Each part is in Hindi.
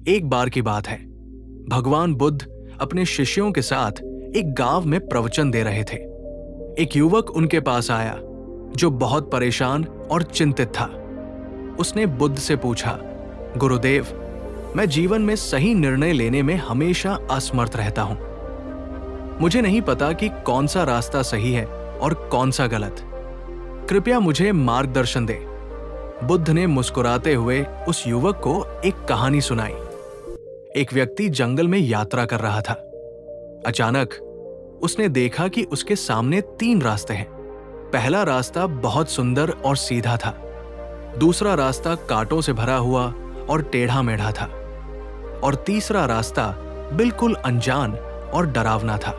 एक बार की बात है, भगवान बुद्ध अपने शिष्यों के साथ एक गांव में प्रवचन दे रहे थे। एक युवक उनके पास आया जो बहुत परेशान और चिंतित था। उसने बुद्ध से पूछा, गुरुदेव, मैं जीवन में सही निर्णय लेने में हमेशा असमर्थ रहता हूं। मुझे नहीं पता कि कौन सा रास्ता सही है और कौन सा गलत। कृपया मुझे मार्गदर्शन दे। बुद्ध ने मुस्कुराते हुए उस युवक को एक कहानी सुनाई। एक व्यक्ति जंगल में यात्रा कर रहा था। अचानक उसने देखा कि उसके सामने 3 रास्ते हैं। पहला रास्ता बहुत सुंदर और सीधा था। दूसरा रास्ता कांटों से भरा हुआ और टेढ़ा मेढ़ा था। और तीसरा रास्ता बिल्कुल अनजान और डरावना था।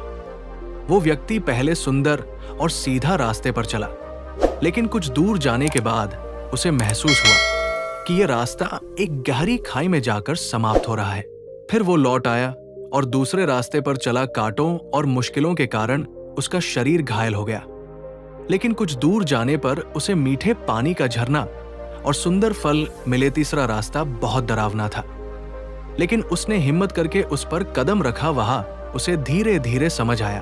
वो व्यक्ति पहले सुंदर और सीधा रास्ते पर चला, लेकिन कुछ दूर जाने के बाद उसे महसूस हुआ कि यह रास्ता एक गहरी खाई में जाकर समाप्त हो रहा है। फिर वो लौट आया और दूसरे रास्ते पर चला। कांटों और मुश्किलों के कारण उसका शरीर घायल हो गया, लेकिन कुछ दूर जाने पर उसे मीठे पानी का झरना और सुंदर फल मिले। तीसरा रास्ता बहुत डरावना था, लेकिन उसने हिम्मत करके उस पर कदम रखा। वहां उसे धीरे धीरे समझ आया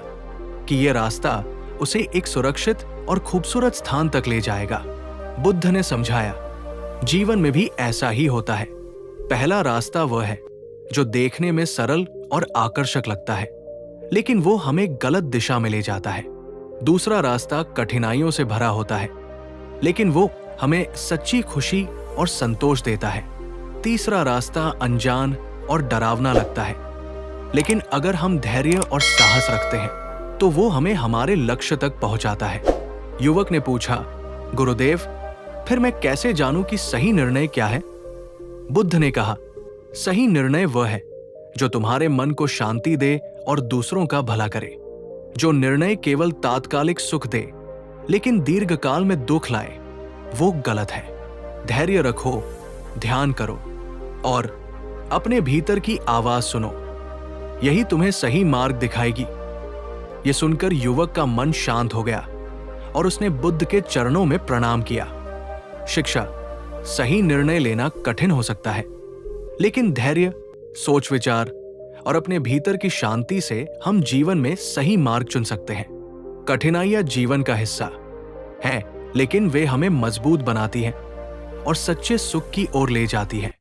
कि यह रास्ता उसे एक सुरक्षित और खूबसूरत स्थान तक ले जाएगा। बुद्ध ने समझाया, जीवन में भी ऐसा ही होता है। पहला रास्ता वह है जो देखने में सरल और आकर्षक लगता है, लेकिन वो हमें गलत दिशा में ले जाता है। दूसरा रास्ता कठिनाइयों से भरा होता है, लेकिन वो हमें सच्ची खुशी और संतोष देता है। तीसरा रास्ता अनजान और डरावना लगता है, लेकिन अगर हम धैर्य और साहस रखते हैं तो वो हमें हमारे लक्ष्य तक पहुंचाता है। युवक ने पूछा, गुरुदेव, फिर मैं कैसे जानूं कि सही निर्णय क्या है? बुद्ध ने कहा, सही निर्णय वह है जो तुम्हारे मन को शांति दे और दूसरों का भला करे। जो निर्णय केवल तात्कालिक सुख दे लेकिन दीर्घकाल में दुख लाए, वो गलत है। धैर्य रखो, ध्यान करो और अपने भीतर की आवाज सुनो। यही तुम्हें सही मार्ग दिखाएगी। यह सुनकर युवक का मन शांत हो गया और उसने बुद्ध के चरणों में प्रणाम किया। शिक्षा, सही निर्णय लेना कठिन हो सकता है, लेकिन धैर्य, सोच विचार और अपने भीतर की शांति से हम जीवन में सही मार्ग चुन सकते हैं। कठिनाइयां जीवन का हिस्सा हैं, लेकिन वे हमें मजबूत बनाती हैं और सच्चे सुख की ओर ले जाती हैं।